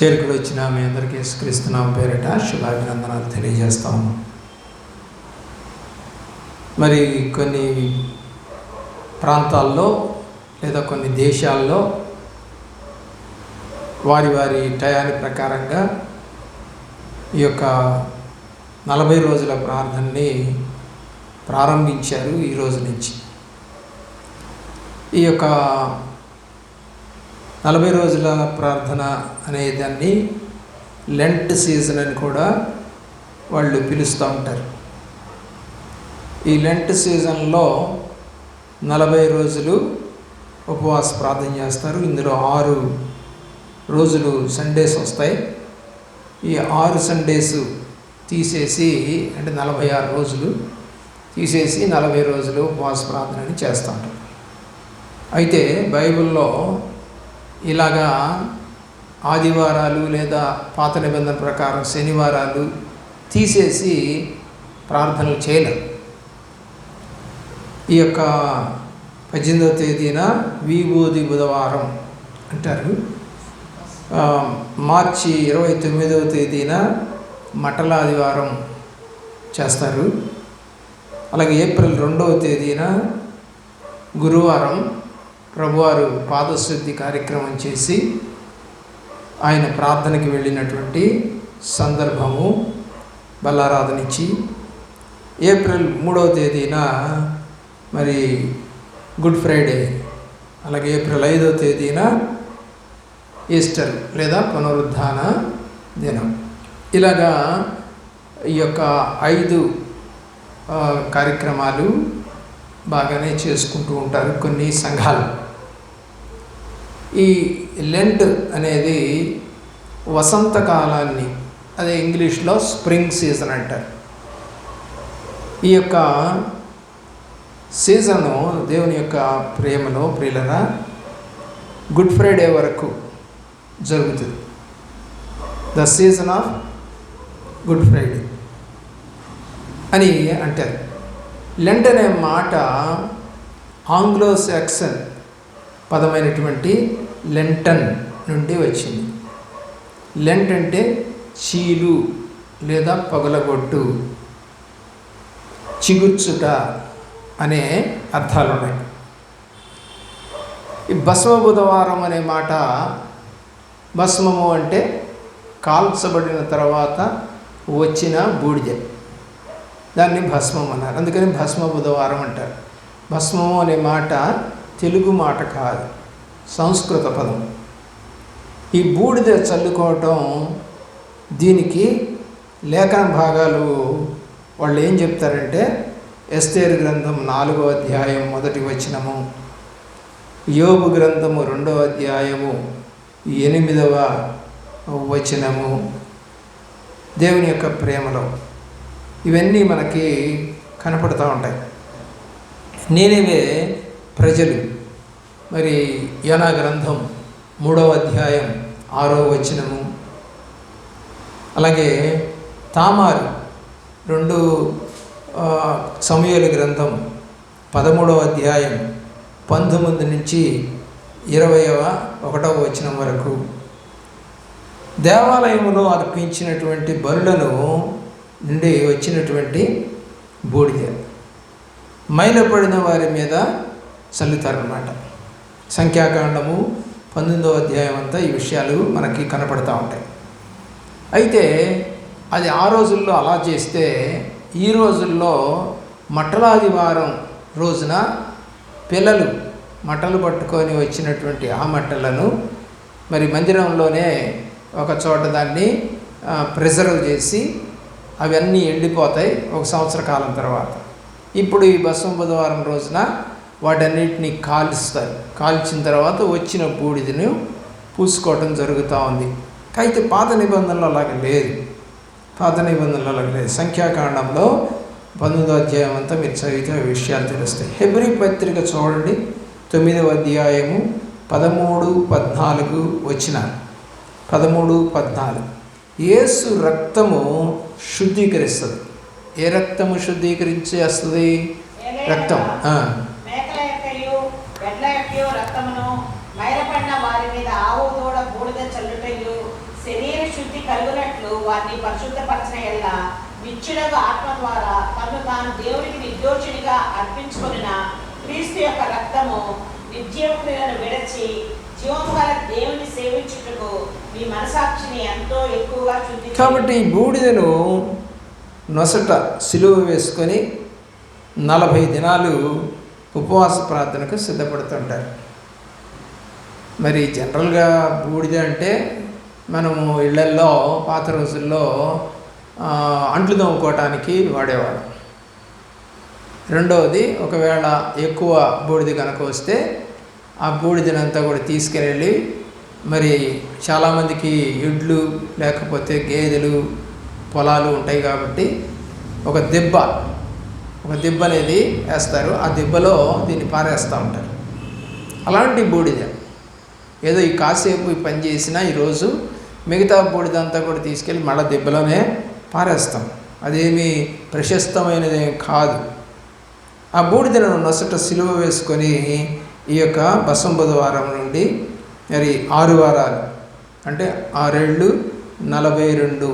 చేరుకులు వచ్చిన మీ అందరికీ యేసుక్రీస్తు పేరిట శుభాభినందనాలు తెలియజేస్తాము. మరి కొన్ని ప్రాంతాల్లో లేదా కొన్ని దేశాల్లో వారి వారి టయాని ప్రకారంగా ఈ యొక్క 40 రోజుల ప్రార్థనని ప్రారంభించారు. ఈ రోజు నుంచి ఈ యొక్క 40 రోజుల ప్రార్థన అనేదాన్ని లెంట్ సీజన్ అని కూడా వాళ్ళు పిలుస్తూ ఉంటారు. ఈ లెంట్ సీజన్లో 40 రోజులు ఉపవాస ప్రార్థన చేస్తారు. ఇందులో 6 రోజులు సండేస్ వస్తాయి. ఈ 6 సండేస్ తీసేసి, అంటే 46 రోజులు తీసేసి 40 రోజులు ఉపవాస ప్రార్థనని చేస్తూ ఉంటారు. అయితే బైబిల్లో ఇలాగా ఆదివారాలు లేదా పాత నిబంధన ప్రకారం శనివారాలు తీసేసి ప్రార్థనలు చేయలేరు. ఈ యొక్క 18వ తేదీన విభూది బుధవారం అంటారు. మార్చి 29వ తేదీన మటల ఆదివారం చేస్తారు. అలాగే ఏప్రిల్ 2వ తేదీన గురువారం ప్రభువారు పాదశుద్ధి కార్యక్రమం చేసి ఆయన ప్రార్థనకి వెళ్ళినటువంటి సందర్భము బల్లారాధన ఇచ్చి, ఏప్రిల్ 3వ తేదీన మరి గుడ్ ఫ్రైడే, అలాగే ఏప్రిల్ 5వ తేదీన ఈస్టర్ లేదా పునరుద్ధాన దినం. ఇలాగా ఈ యొక్క 5 కార్యక్రమాలు బాగానే చేసుకుంటూ ఉంటారు కొన్ని సంఘాలు. ఈ లెంట్ అనేది వసంతకాలాన్ని, అదే ఇంగ్లీష్లో స్ప్రింగ్ సీజన్ అంటారు. ఈ యొక్క సీజను దేవుని యొక్క ప్రేమలో ప్రియులరా గుడ్ ఫ్రైడే వరకు జరుగుతుంది. The season of good Friday అని అంటారు. లెంట్ అనే మాట ఆంగ్లో సాక్సన్ పదమైనటువంటి లెంటన్ నుండి వచ్చింది. లెంట్ అంటే చీలు లేదా పగలగొట్టు, చిగుర్చుట అనే అర్థాలు ఉన్నాయి. ఈ భస్మ బుధవారం అనే మాట, భస్మము అంటే కాల్చబడిన తర్వాత వచ్చిన బూడిద, దాన్ని భస్మం అన్నారు. అందుకని భస్మ బుధవారం అంటారు. భస్మము అనే మాట తెలుగు మాట కాదు, సంస్కృత పదం. ఈ బూడిద చల్లుకోవటం, దీనికి లేఖన భాగాలు వాళ్ళు ఏం చెప్తారంటే, ఎస్తేరు గ్రంథం 4వ అధ్యాయం 1వ వచనము, యోబు గ్రంథము 2వ అధ్యాయము 8వ వచనము, దేవుని యొక్క ప్రేమలో ఇవన్నీ మనకి కనపడుతూ ఉంటాయి. నీనెవే ప్రజలు మరి యోనా గ్రంథం 3వ అధ్యాయం 6వ వచనము, అలాగే తామారు 2 సమూయేలు గ్రంథం 13వ అధ్యాయం 19 నుంచి 21వ వచనం వరకు, దేవాలయంలో అర్పించినటువంటి బలులను నుండి వచ్చినటువంటి బూడిద మైలపడిన వారి మీద చల్లుతారన్నమాట. సంఖ్యాకాండము 19వ అధ్యాయం అంతా ఈ విషయాలు మనకి కనపడుతూ ఉంటాయి. అయితే అది ఆ రోజుల్లో అలా చేస్తే, ఈ రోజుల్లో మట్టలాదివారం రోజున పిల్లలు మట్టలు పట్టుకొని వచ్చినటువంటి ఆ మట్టలను మరి మందిరంలోనే ఒక చోట దాన్ని ప్రిజర్వ్ చేసి అవన్నీ ఎండిపోతాయి 1 సంవత్సర కాలం తర్వాత. ఇప్పుడు ఈ భస్మ బుధవారం రోజున వాటన్నిటిని కాల్చుతారు. కాల్చిన తర్వాత వచ్చిన బూడిదను పూసుకోవటం జరుగుతూ ఉంది. అయితే పాత నిబంధనలు అలాగే లేదు. సంఖ్యాకాండంలో 19వ అధ్యాయం అంతా మీరు చదివితే విషయాలు తెలుస్తాయి. హెబ్రీ పత్రిక చూడండి, 9వ అధ్యాయము 13-14 వచనాలు. 13-14 యేసు రక్తము శుద్ధీకరిస్తుంది. ఏ రక్తము శుద్ధీకరించేస్తుంది? రక్తం. కలుగునట్లు వారిని పరిశుద్ధపరచిన ఎడల నిత్యుడగు ఆత్మ ద్వారా తను తాను దేవునికి నిర్దోషినిగా అర్పించుకొనిన క్రీస్తు యొక్క రక్తము నిర్జీవ క్రియలను విడచి జీవము గల దేవుని సేవించుటకు మీ మనసాక్షిని ఎంతో ఎక్కువగా శుద్ధి. కాబట్టి బూడిదను నొసట సిలువ వేసుకొని 40 దినాలు ఉపవాస ప్రార్థనకు సిద్ధపడుతుంటారు. మరి జనరల్గా బూడిద అంటే మనము ఇళ్లల్లో పాత రోజుల్లో అంట్లు తోముకోవటానికి వాడేవాళ్ళం. రెండవది, ఒకవేళ ఎక్కువ బూడిద కనుక వస్తే ఆ బూడిదనంతా కూడా తీసుకెళ్ళి మరి చాలామందికి ఎడ్లు లేకపోతే గేదెలు పొలాలు ఉంటాయి కాబట్టి ఒక దెబ్బ అనేది వేస్తారు. ఆ దెబ్బలో దీన్ని పారేస్తూ ఉంటారు. అలాంటి బూడిద ఏదో ఈ కాసేపు ఈ పని చేసినా ఈరోజు మిగతా బూడిద అంతా కూడా తీసుకెళ్ళి మళ్ళీ దెబ్బలోనే పారేస్తాం. అదేమీ ప్రశస్తమైనదేం కాదు. ఆ బూడిదను నొసట సిలువ వేసుకొని ఈ యొక్క బసం బుధవారం నుండి మరి 6 వారాలు అంటే 6 ఏళ్ళు 42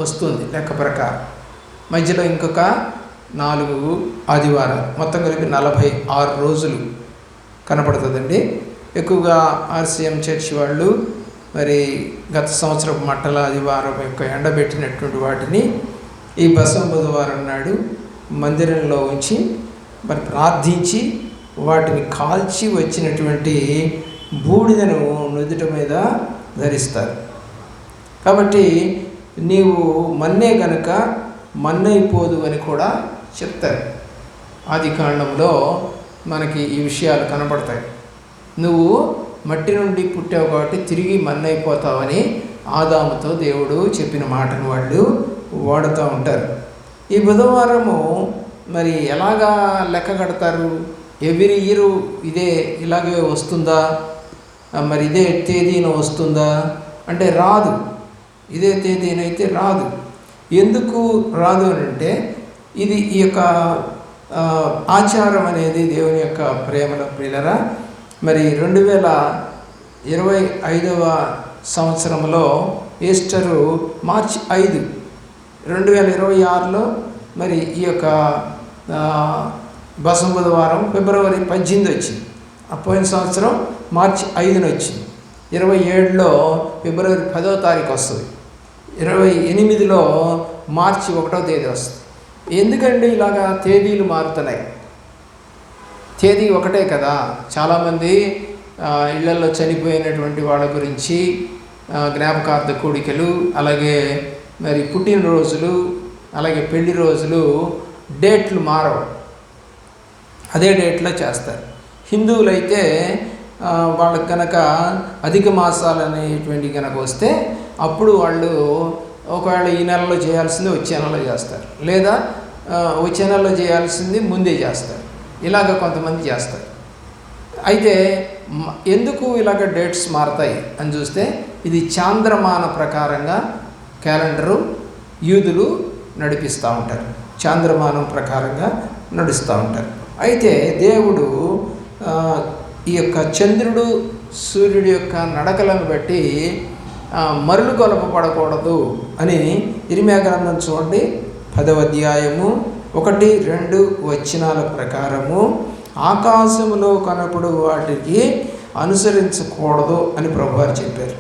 వస్తుంది లెక్క ప్రకారం. మధ్యలో ఇంకొక 4 ఆదివారాలు, మొత్తం కలిపి 46 రోజులు కనపడుతుందండి. ఎక్కువగా ఆర్సీఎం చర్చ్ వాళ్ళు మరి గత సంవత్సరపు మట్టల ఆదివారం యొక్క ఎండబెట్టినటువంటి వాటిని ఈ బసం బుధవారం నాడు మందిరంలో ఉంచి మరి ప్రార్థించి వాటిని కాల్చి వచ్చినటువంటి బూడిదను నుదుట మీద ధరిస్తారు. కాబట్టి నీవు మన్నే గనుక మన్నైపోదు అని కూడా చెప్తారు. ఆది కాండంలో మనకి ఈ విషయాలు కనబడతాయి. నువ్వు మట్టి నుండి పుట్టావు కాబట్టి తిరిగి మన్నైపోతావని ఆదాముతో దేవుడు చెప్పిన మాటను వాళ్ళు వాడుతూ ఉంటారు. ఈ బుధవారము మరి ఎలాగా లెక్క కడతారు? ఎవ్రీ ఇయర్ ఇలాగే వస్తుందా, మరి ఇదే తేదీన వస్తుందా అంటే రాదు. ఇదే తేదీనైతే రాదు. ఎందుకు రాదు అని అంటే ఇది ఈ యొక్క ఆచారం అనేది దేవుని యొక్క ప్రేమల ప్రియులరా మరి 2025వ సంవత్సరంలో ఈస్టరు మార్చి 5, 2026లో మరి ఈ యొక్క బసం బుధవారం ఫిబ్రవరి 18 వచ్చింది. పోయిన సంవత్సరం మార్చి 5న వచ్చింది. 27లో ఫిబ్రవరి 10వ తారీఖు వస్తుంది. 28లో మార్చి 1వ తేదీ వస్తుంది. ఎందుకండి ఇలాగా తేదీలు మారుతున్నాయి? తేదీ ఒకటే కదా. చాలామంది ఇళ్లలో చనిపోయినటువంటి వాళ్ళ గురించి జ్ఞాపకార్థ కూడికలు, అలాగే మరి పుట్టినరోజులు, అలాగే పెళ్లి రోజులు డేట్లు మారవు, అదే డేట్లో చేస్తారు. హిందువులైతే వాళ్ళకి కనుక అధిక మాసాలు అనేటువంటి కనుక వస్తే అప్పుడు వాళ్ళు ఒకవేళ ఈ నెలలో చేయాల్సింది వచ్చే నెలలో చేస్తారు, లేదా వచ్చే నెలలో చేయాల్సింది ముందే చేస్తారు. ఇలాగ కొంతమంది చేస్తారు. అయితే ఎందుకు ఇలాగ డేట్స్ మారుతాయి అని చూస్తే ఇది చాంద్రమాన ప్రకారంగా క్యాలెండరు యూదులు నడిపిస్తూ ఉంటారు. చాంద్రమానం ప్రకారంగా నడుస్తూ ఉంటారు. అయితే దేవుడు ఈ యొక్క చంద్రుడు సూర్యుడి యొక్క నడకలను బట్టి మరులు కొలపబడకూడదు అని ఇర్మీయా గ్రంథం చూడండి 10వ అధ్యాయము 1-2 వచనాల ప్రకారము ఆకాశములో కనపడు వాటికి అనుసరించకూడదు అని ప్రభువారు చెప్పారు.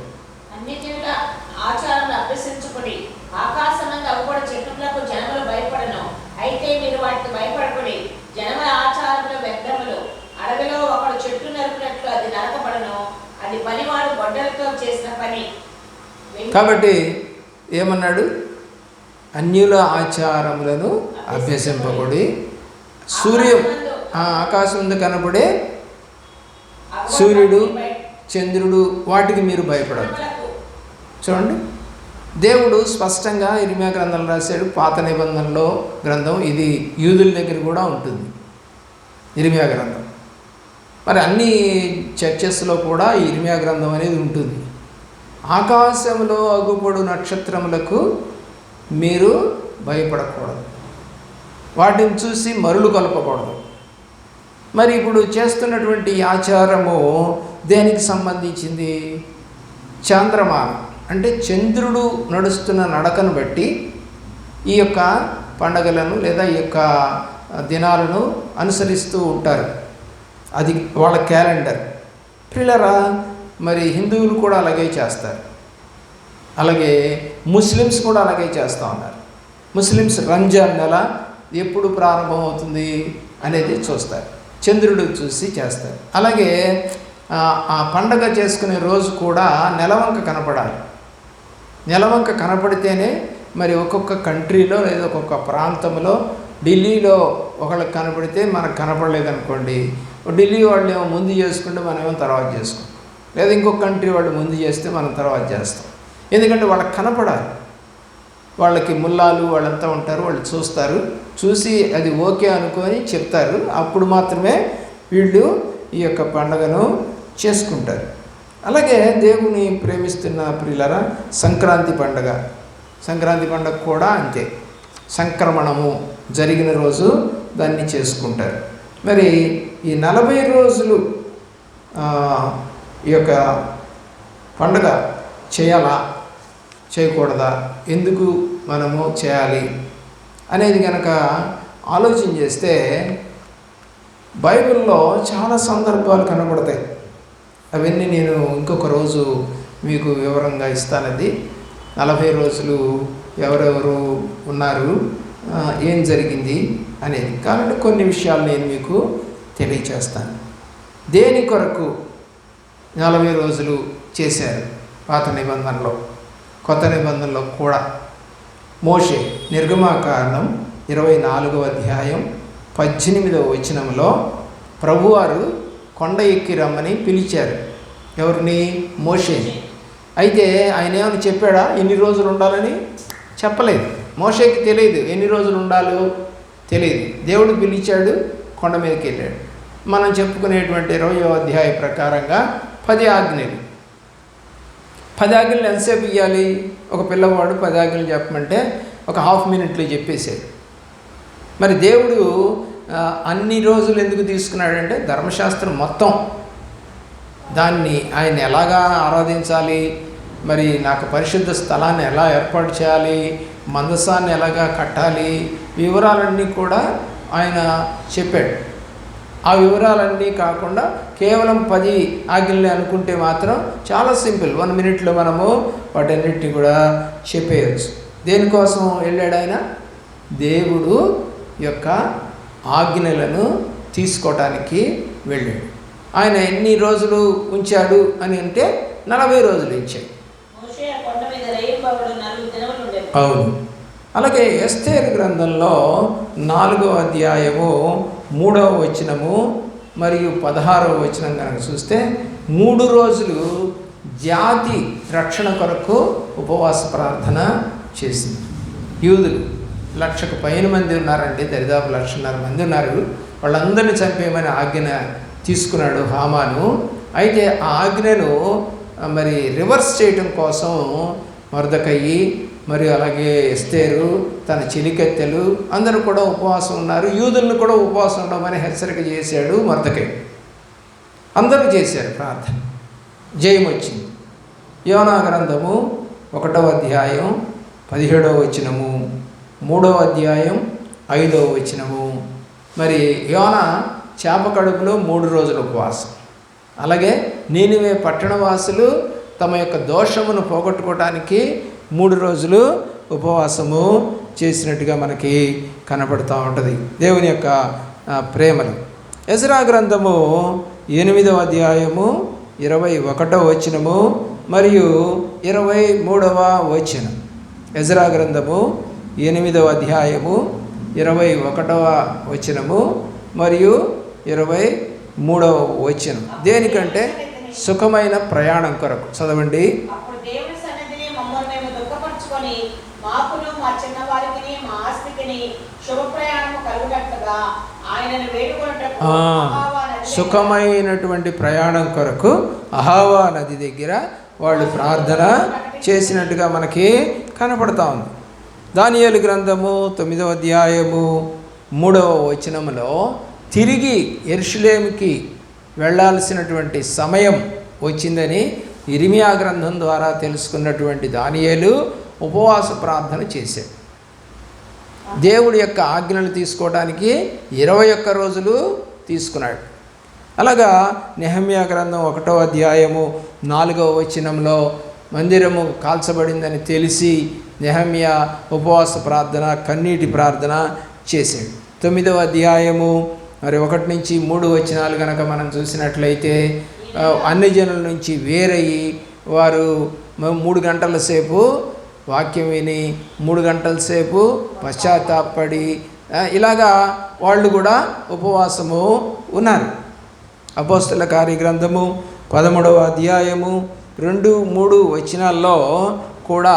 కాబట్టి ఏమన్నాడు? అన్యుల ఆచారములను అభ్యసింపబడి ఆకాశం ముందు కనబడే సూర్యుడు చంద్రుడు వాటికి మీరు భయపడదు. చూడండి, దేవుడు స్పష్టంగా ఇర్మీయా గ్రంథంలో రాశాడు. పాత నిబంధనలో గ్రంథం ఇది యూదుల దగ్గర కూడా ఉంటుంది, ఇర్మీయా గ్రంథం. మరి అన్ని చర్చెస్లో కూడా ఈ ఇర్మీయా గ్రంథం అనేది ఉంటుంది. ఆకాశంలో అగుపడు నక్షత్రములకు మీరు భయపడకూడదు, వాటిని చూసి మరులు కలపకూడదు. మరి ఇప్పుడు చేస్తున్నటువంటి ఆచారము దేనికి సంబంధించింది? చాంద్రమానం. అంటే చంద్రుడు నడుస్తున్న నడకను బట్టి ఈ యొక్క పండగలను లేదా ఈ యొక్క దినాలను అనుసరిస్తూ ఉంటారు. అది వాళ్ళ క్యాలెండర్. ప్రియులారా, మరి హిందువులు కూడా అలాగే చేస్తారు, అలాగే ముస్లిమ్స్ కూడా అలాగే చేస్తూ ఉన్నారు. ముస్లిమ్స్ రంజాన్ నెల ఎప్పుడు ప్రారంభమవుతుంది అనేది చూస్తారు, చంద్రుడు చూసి చేస్తారు. అలాగే ఆ పండగ చేసుకునే రోజు కూడా నెలవంక కనపడాలి. నెలవంక కనపడితేనే మరి ఒక్కొక్క కంట్రీలో లేదా ఒక్కొక్క ప్రాంతంలో, ఢిల్లీలో ఒకళ్ళకి కనపడితే మనకు కనపడలేదనుకోండి, ఢిల్లీ వాళ్ళు ఏమో ముందు చేసుకుంటే మనమేమో తర్వాత చేసుకుంటాం, లేదా ఇంకొక కంట్రీ వాళ్ళు ముందు చేస్తే మనం తర్వాత చేస్తాం. ఎందుకంటే వాళ్ళకి కనపడాలి. వాళ్ళకి ముల్లాలు వాళ్ళంతా ఉంటారు, వాళ్ళు చూస్తారు, చూసి అది ఓకే అనుకొని చెప్తారు. అప్పుడు మాత్రమే వీళ్ళు ఈ యొక్క పండుగను చేసుకుంటారు. అలాగే దేవుని ప్రేమిస్తున్న ప్రియులారా, సంక్రాంతి పండుగ కూడా అంతే. సంక్రమణము జరిగిన రోజు దాన్ని చేసుకుంటారు. మరి ఈ 40 రోజులు ఈ యొక్క పండుగ చేయాలా చేయకూడదా, ఎందుకు మనము చేయాలి అనేది కనుక ఆలోచన చేస్తే బైబిల్లో చాలా సందర్భాలు కనబడతాయి. అవన్నీ నేను ఇంకొక రోజు మీకు వివరంగా ఇస్తానది. 40 రోజులు ఎవరెవరు ఉన్నారు, ఏం జరిగింది అనేది. కాబట్టి కొన్ని విషయాలు నేను మీకు తెలియచేస్తాను. దేని కొరకు 40 రోజులు చేశారు పాత నిబంధనలో, కొత్త నిబంధనలో కూడా. మోషే నిర్గమాకాండం 24వ అధ్యాయం 18వ వచనంలో ప్రభువారు కొండ ఎక్కి రమ్మని పిలిచారు. ఎవరిని? మోషేని. అయితే ఆయన ఏమని చెప్పాడా ఎన్ని రోజులు ఉండాలని? చెప్పలేదు. మోషేకి తెలియదు ఎన్ని రోజులు ఉండాలో, తెలియదు. దేవుడు పిలిచాడు, కొండ మీదకి వెళ్ళాడు. మనం చెప్పుకునేటువంటి 20వ అధ్యాయ ప్రకారంగా 10 ఆజ్ఞలు. 10 ఆజ్ఞలు ఎంతసేపు ఇవ్వాలి? ఒక పిల్లవాడు 10 ఆజ్ఞలు చెప్పమంటే ఒక హాఫ్ మినిట్లో చెప్పేసాడు. మరి దేవుడు అన్ని రోజులు ఎందుకు తీసుకున్నాడంటే ధర్మశాస్త్రం మొత్తం దాన్ని ఆయన ఎలాగా ఆరాధించాలి, మరి నాకు పరిశుద్ధ స్థలాన్ని ఎలా ఏర్పాటు చేయాలి, మందసాన్ని ఎలాగా కట్టాలి, వివరాలన్నీ కూడా ఆయన చెప్పాడు. ఆ వివరాలన్నీ కాకుండా కేవలం 10 ఆజ్ఞల్ని అనుకుంటే మాత్రం చాలా సింపుల్, 1 మినిట్లో మనము వాటన్నిటిని కూడా చెప్పేయచ్చు. దేనికోసం వెళ్ళాడు ఆయన? దేవుడు యొక్క ఆజ్ఞలను తీసుకోవటానికి వెళ్ళాడు. ఆయన ఎన్ని రోజులు ఉంచాడు అని అంటే 40 రోజులు ఇచ్చాడు. అవును. అలాగే ఎస్తేరు గ్రంథంలో 4వ అధ్యాయము 3వ వచనము మరియు 16వ వచనం కనుక చూస్తే 3 రోజులు జాతి రక్షణ కొరకు ఉపవాస ప్రార్థన చేసింది. యూదులు 1,00,000కు పైన మంది ఉన్నారండి, దరిదాపు 1,50,000 మంది ఉన్నారు. వాళ్ళందరినీ చంపేయమని ఆజ్ఞ తీసుకున్నాడు హామాను. అయితే ఆ ఆజ్ఞను మరి రివర్స్ చేయడం కోసం మొర్దెకయి మరియు అలాగే ఎస్తేరు తన చెలికత్తెలు అందరూ కూడా ఉపవాసం ఉన్నారు. యూదులను కూడా ఉపవాసం ఉండమని హెచ్చరిక చేశాడు మొర్దెకయి. అందరూ చేశారు ప్రార్థన, జయం వచ్చింది. యోనా గ్రంథము 1వ అధ్యాయం 17వ వచనము, 3వ అధ్యాయం 5వ వచనము. మరి యోనా చేప కడుపులో 3 రోజులు ఉపవాసం. అలాగే నీనివే పట్టణవాసులు తమ యొక్క దోషమును పోగొట్టుకోవటానికి 3 రోజులు ఉపవాసము చేసినట్టుగా మనకి కనపడుతూ ఉంటుంది దేవుని యొక్క ప్రేమలు. ఎజ్రా గ్రంథము 8వ అధ్యాయము 21వ వచనము మరియు 23వ వచనం. ఎజ్రా గ్రంథము 8వ అధ్యాయము 21వ వచనము మరియు 23వ వచనం. దేనికంటే సుఖమైన ప్రయాణం కొరకు. చదవండి. సుఖమైనటువంటి ప్రయాణం కొరకు అహావా నది దగ్గర వాళ్ళు ప్రార్థన చేసినట్టుగా మనకి కనపడతా ఉంది. దానియేలు గ్రంథము 9వ అధ్యాయము 3వ వచనములో తిరిగి యెరూషలేముకి వెళ్ళాల్సినటువంటి సమయం వచ్చిందని ఇర్మియా గ్రంథం ద్వారా తెలుసుకున్నటువంటి దానియేలు ఉపవాస ప్రార్థన చేశాడు. దేవుడి యొక్క ఆజ్ఞలు తీసుకోవడానికి 21 రోజులు తీసుకున్నాడు. అలాగా నెహెమ్యా గ్రంథం 1వ అధ్యాయము 4వ వచనంలో మందిరము కాల్చబడిందని తెలిసి నెహెమ్యా ఉపవాస ప్రార్థన, కన్నీటి ప్రార్థన చేశాడు. 9వ అధ్యాయము మరి 1 నుంచి 3 వచనాలు కనుక మనం చూసినట్లయితే అన్ని జనుల నుంచి వేరయ్యి వారు 3 గంటల సేపు వాక్యం విని 3 గంటల సేపు పశ్చాత్తాపడి ఇలాగా వాళ్ళు కూడా ఉపవాసము ఉన్నారు. అపోస్తల కార్యగ్రంథము 13వ అధ్యాయము 2, 3 వచనాల్లో కూడా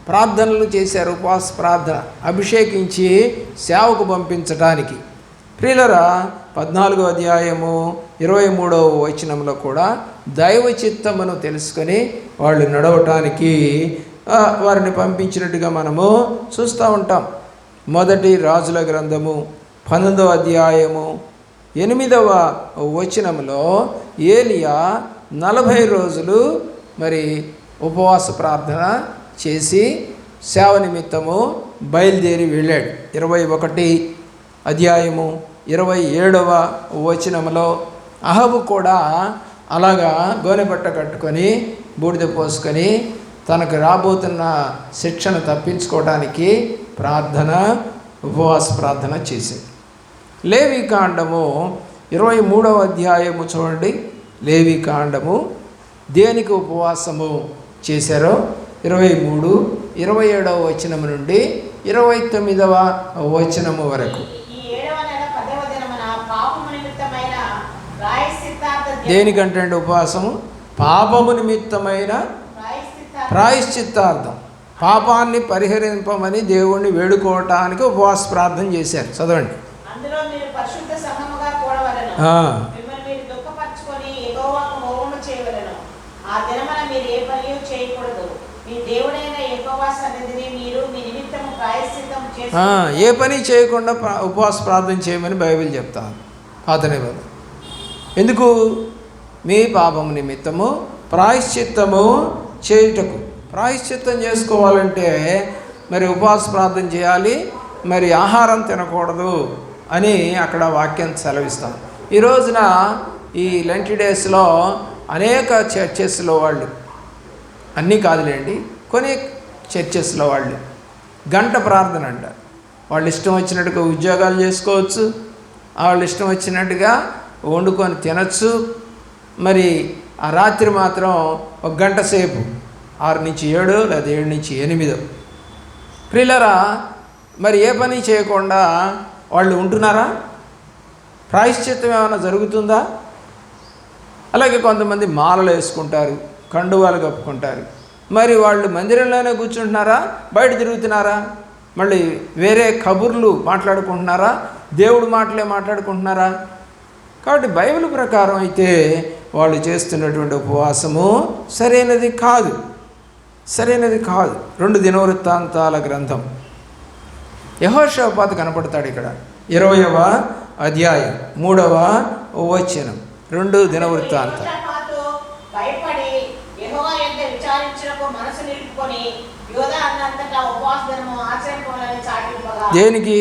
ప్రార్థనలు చేశారు. ఉపవాస ప్రార్థన అభిషేకించి సేవకు పంపించడానికి. ప్రియులరా 14వ అధ్యాయము 23వ వచనంలో కూడా దైవ చిత్తమును తెలుసుకొని వాళ్ళు నడవటానికి వారిని పంపించినట్టుగా మనము చూస్తూ ఉంటాం. మొదటి రాజుల గ్రంథము 12వ అధ్యాయము 8వ వచనంలో ఏలియా 40 రోజులు మరి ఉపవాస ప్రార్థన చేసి సేవ నిమిత్తము బయలుదేరి వెళ్ళాడు. 21 అధ్యాయము 27వ వచనంలో అహబు కూడా అలాగా గోనెపట్ట కట్టుకొని బూడిద పోసుకొని తనకు రాబోతున్న శిక్షను తప్పించుకోవడానికి ఉపవాస ప్రార్థన చేశాడు. లేవీకాండము 23వ అధ్యాయము చూడండి. లేవీకాండము దేనికి ఉపవాసము చేశారో 23, 27వ వచనము నుండి 29వ వచనము వరకు. దేనికంటే ఉపవాసము పాపము నిమిత్తమైన ప్రాయశ్చిత్తార్థం, పాపాన్ని పరిహరింపమని దేవుణ్ణి వేడుకోవటానికి ఉపవాస ప్రార్థన చేశారు. చదవండి. ఏ పని చేయకుండా ఉపవాస ప్రార్థన చేయమని బైబిల్ చెప్తాను పాత నిబంధన. ఎందుకు? మీ పాపము నిమిత్తము ప్రాయశ్చిత్తము చేయుటకు. ప్రాయశ్చిత్తం చేసుకోవాలంటే మరి ఉపవాస ప్రార్థన చేయాలి, మరి ఆహారం తినకూడదు అని అక్కడ వాక్యం సెలవిస్తాం. ఈ రోజున ఈ లెంట్ డేస్లో అనేక చర్చెస్లో వాళ్ళు, అన్నీ కాదులేండి, కొన్ని చర్చెస్లో వాళ్ళు గంట ప్రార్థన అంటారు. వాళ్ళు ఇష్టం వచ్చినట్టుగా ఉద్యోగాలు చేసుకోవచ్చు, వాళ్ళు ఇష్టం వచ్చినట్టుగా వండుకొని తినచ్చు. మరి ఆ రాత్రి మాత్రం 1 గంట సేపు 6 నుంచి 7 లేదా 7 నుంచి 8. ప్రియులరా, మరి ఏ పని చేయకుండా వాళ్ళు ఉంటున్నారా? ప్రాయశ్చిత్తం ఏమైనా జరుగుతుందా? అలాగే కొంతమంది మాలలు వేసుకుంటారు, కండువాలు కప్పుకుంటారు. మరి వాళ్ళు మందిరంలోనే కూర్చుంటున్నారా? బయట తిరుగుతున్నారా? మళ్ళీ వేరే కబుర్లు మాట్లాడుకుంటున్నారా? దేవుడు మాటలే మాట్లాడుకుంటున్నారా? కాబట్టి బైబిల్ ప్రకారం అయితే వాళ్ళు చేస్తున్నటువంటి ఉపవాసము సరైనది కాదు. 2 దినవృత్తాంతాల గ్రంథం యెహోషాపాతు కనపడతాడు ఇక్కడ 20వ అధ్యాయం 3వ వచనం. 2 దినవృత్తాంతం. దేనికి?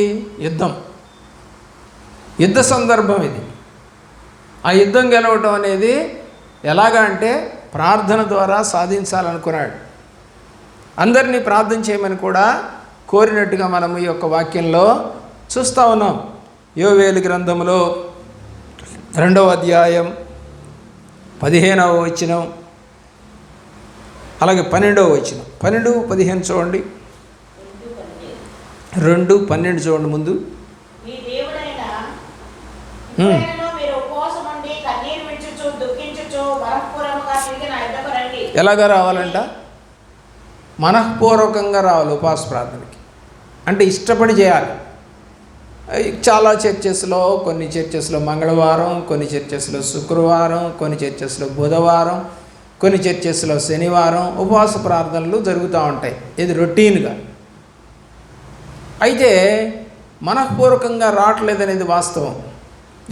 యుద్ధ సందర్భం ఇది. ఆ యుద్ధం గెలవటం అనేది ఎలాగా అంటే ప్రార్థన ద్వారా సాధించాలనుకున్నాడు. అందరినీ ప్రార్థన చేయమని కూడా కోరినట్టుగా మనము ఈ యొక్క వాక్యంలో చూస్తూ ఉన్నాం. యోవేలు గ్రంథంలో 2వ అధ్యాయం 15వ వచనం, అలాగే 12వ వచనం. 12, 15 చూడండి. 2, 12 చూడండి ముందు. ఎలాగా రావాలంట? మనఃపూర్వకంగా రావాలి ఉపవాస ప్రార్థనకి. అంటే ఇష్టపడి చేయాలి. చాలా చర్చెస్లో, కొన్ని చర్చెస్లో మంగళవారం, కొన్ని చర్చెస్లో శుక్రవారం, కొన్ని చర్చెస్లో బుధవారం, కొన్ని చర్చెస్లో శనివారం ఉపవాస ప్రార్థనలు జరుగుతూ ఉంటాయి. ఇది రొటీన్గా. అయితే మనఃపూర్వకంగా రావట్లేదనేది వాస్తవం.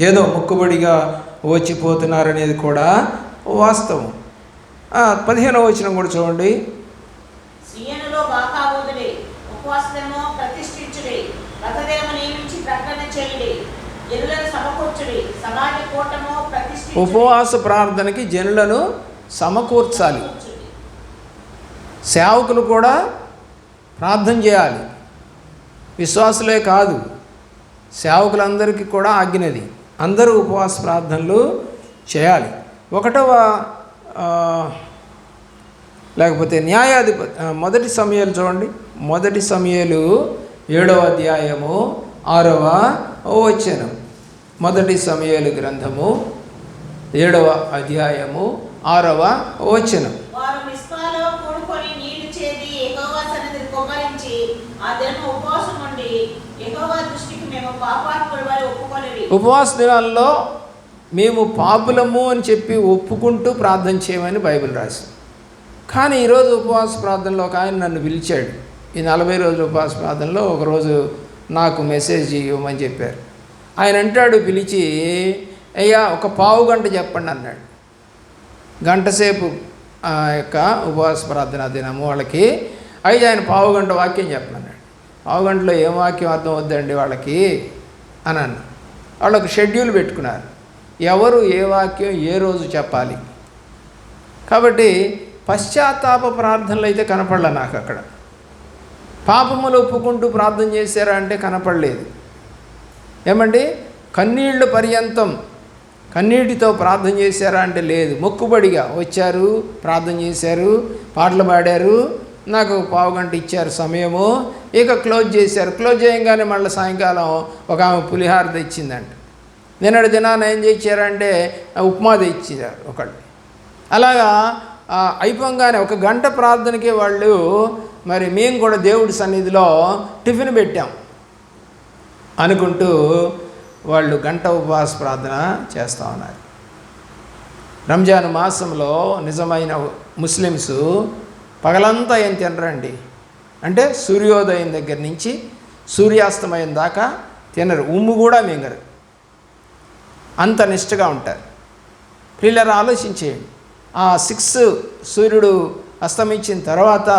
ఏదో మొక్కుబడిగా వచ్చిపోతున్నారనేది కూడా వాస్తవం. 15వ వచనం కూడా చూడండి. సీయోనులో బాకా ఊదుడి, ఉపవాసము ప్రతిష్ఠించుడి, రథదేవుని నియమించి ప్రకటన చేయుడి, జనులను సమకూర్చుడి, సమాజ కూటము ప్రతిష్ఠించుడి. ఉపవాస ప్రార్థనకి జనులను సమకూర్చాలి. సేవకులు కూడా ప్రార్థన చేయాలి. విశ్వాసులే కాదు, సేవకులందరికీ కూడా ఆజ్ఞది. అందరూ ఉపవాస ప్రార్థనలు చేయాలి. 1వ లేకపోతే న్యాయాధిపతి 1 సమూయేలు చూడండి. 1 సమూయేలు 7వ అధ్యాయము 6వ వచనం. 1 సమూయేలు గ్రంథము 7వ అధ్యాయము 6వ వచనం. వారు మిస్పాలో కూడుకొని నీళ్లు చేది యెహోవా సన్నిధిని కుమ్మరించి ఆ దినము ఉపవాసం ఉండి యెహోవా దృష్టికి మేము పాపాత్ములమని ఒప్పుకొనిరి. ఉపవాస దినాల్లో మేము పాపులము అని చెప్పి ఒప్పుకుంటూ ప్రార్థన చేయమని బైబిల్ రాసి. కానీ ఈరోజు ఉపవాస ప్రార్థనలో ఒక ఆయన నన్ను పిలిచాడు. ఈ 40 రోజుల ఉపవాస ప్రార్థనలో ఒకరోజు నాకు మెసేజ్ ఇవ్వమని చెప్పారు. ఆయన అంటాడు పిలిచి, అయ్యా ఒక పావు గంట చెప్పండి అన్నాడు. గంట సేపు ఆ యొక్క ఉపవాస ప్రార్థన దినము వాళ్ళకి. అయితే ఆయన పావు గంట వాక్యం చెప్పమన్నాడు. పావు గంటలో ఏం వాక్యం అర్థం అవుద్దండి వాళ్ళకి అని అన్న. వాళ్ళకు షెడ్యూల్ పెట్టుకున్నారు, ఎవరు ఏ వాక్యం ఏ రోజు చెప్పాలి. కాబట్టి పశ్చాత్తాప ప్రార్థనలు అయితే కనపడలే నాకు అక్కడ. పాపములు ఒప్పుకుంటూ ప్రార్థన చేశారా అంటే కనపడలేదు. ఏమండి కన్నీళ్ళు పర్యంతం కన్నీటితో ప్రార్థన చేశారా అంటే లేదు. మొక్కుబడిగా వచ్చారు, ప్రార్థన చేశారు, పాటలు పాడారు, నాకు పావు గంట ఇచ్చారు సమయము, ఇక క్లోజ్ చేశారు. క్లోజ్ చేయగానే మళ్ళీ సాయంకాలం ఒక ఆమె పులిహార తెచ్చిందంట. నిన్నటి దినాన్ని ఏం చేశారంటే ఉప్మా తెచ్చారు ఒకళ్ళు. అలాగా అయిపోగానే 1 గంట ప్రార్థనకి వాళ్ళు మరి మేము కూడా దేవుడి సన్నిధిలో టిఫిన్ పెట్టాం అనుకుంటూ వాళ్ళు గంట ఉపవాస ప్రార్థన చేస్తూ ఉన్నారు. రంజాన్ మాసంలో నిజమైన ముస్లిమ్స్ పగలంతా ఏం తినరండి. అంటే సూర్యోదయం దగ్గర నుంచి సూర్యాస్తమయం దాకా తినరు, ఉమ్ము కూడా మింగరు, అంత నిష్టగా ఉంటారు. పిల్లలు ఆలోచించేయండి. 6 సూర్యుడు అస్తమించిన తర్వాత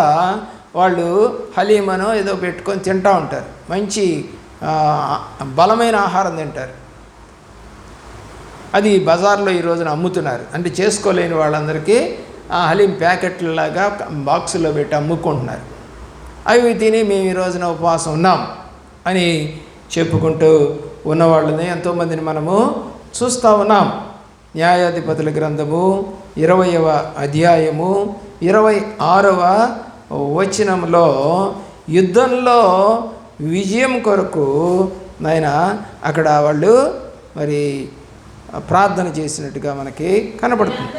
వాళ్ళు హలీమనో ఏదో పెట్టుకొని తింటూ ఉంటారు. మంచి బలమైన ఆహారం తింటారు. అది బజార్లో ఈ రోజున అమ్ముతున్నారు. అంటే చేసుకోలేని వాళ్ళందరికీ హలీం ప్యాకెట్లలాగా బాక్సులో పెట్టి అమ్ముకుంటున్నారు. అవి తిని మేము ఈ రోజున ఉపవాసం ఉన్నాం అని చెప్పుకుంటూ ఉన్నవాళ్ళని ఎంతోమందిని మనము చూస్తూ ఉన్నాం. న్యాయాధిపతుల గ్రంథము 20వ అధ్యాయము 26వ వచనంలో యుద్ధంలో విజయం కొరకు నాయన అక్కడ వాళ్ళు మరి ప్రార్థన చేసినట్టుగా మనకి కనపడుతుంది.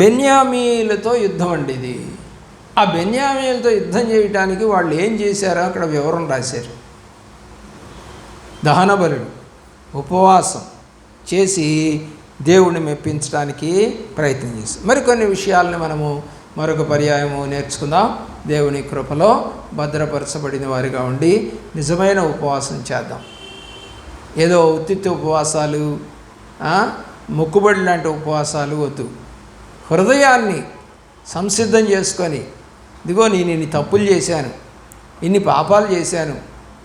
బెన్యామీలతో యుద్ధం అండి ఇది. ఆ బెన్యామీలతో యుద్ధం చేయడానికి వాళ్ళు ఏం చేశారో అక్కడ వివరం రాశారు. దహన బలులు, ఉపవాసం చేసి దేవుణ్ణి మెప్పించడానికి ప్రయత్నం చేశారు. మరికొన్ని విషయాలని మనము మరొక పర్యాయము నేర్చుకుందాం. దేవుని కృపలో భద్రపరచబడిన వారిగా ఉండి నిజమైన ఉపవాసం చేద్దాం. ఏదో ఉత్తిత్తి ఉపవాసాలు, మొక్కుబడి లాంటి ఉపవాసాలు వద్దు. హృదయాన్ని సంసిద్ధం చేసుకొని, ఇదిగో నేను ఇన్ని తప్పులు చేశాను, ఇన్ని పాపాలు చేశాను,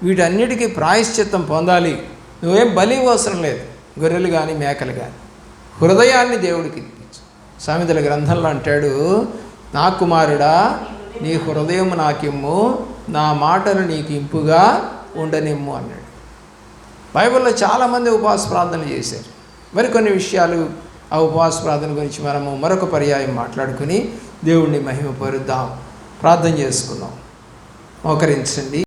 వీటన్నిటికీ ప్రాయశ్చిత్తం పొందాలి. నువ్వేం బలి అవసరం లేదు, గొర్రెలు కానీ మేకలు కానీ. హృదయాన్ని దేవుడికి ఇప్పించు. సామెతల గ్రంథంలో అంటాడు, నా కుమారుడా నీ హృదయం నాకిమ్ము, నా మాటలు నీకు ఇంపుగా ఉండనిమ్ము అన్నాడు. బైబిల్లో చాలామంది ఉపవాస ప్రార్థనలు చేశారు. మరికొన్ని విషయాలు ఆ ఉపవాస ప్రార్థన గురించి మనము మరొక పర్యాయం మాట్లాడుకుని దేవుణ్ణి మహిమ పరుద్దాం. ప్రార్థన చేసుకుందాం. మోకరించండి.